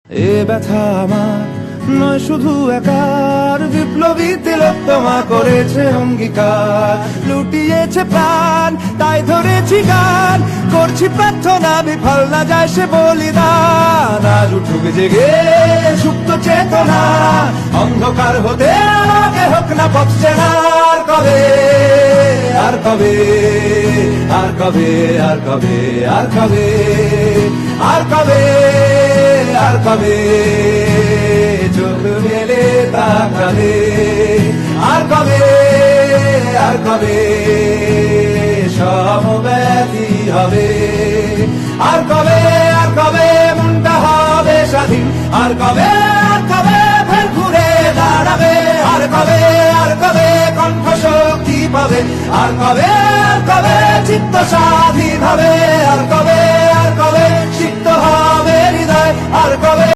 এ ব্যথা আমার নয় শুধু একার, বিপ্লবী তিলোত্তমা করেছে অঙ্গীকার, লুটিয়েছে প্রাণ তাই ধরেছি গান, করছি প্রার্থনা বিফল না যায় সে বলিদান। আজ উঠুক জেগে সুপ্ত চেতনা, অন্ধকার হতে আগে হোক না পথ চেনা। আর কবে, আর কবে, আর কবে, আর কবে, আর কবে, আর কবে, আর কবে চোখ মেলে তাকাবে, আর কবে, আর কবে সমব্যথী হবে, আর কবে, আর কবে মনটা হবে স্বাধীন, আর কবে, আর কবে ফের ঘুরে দাঁড়াবে, আর কবে, আর কবে কণ্ঠ শক্তি পাবে, আর কবে, আর কবে চিত্ত স্বাধীন হবে, আর কবে।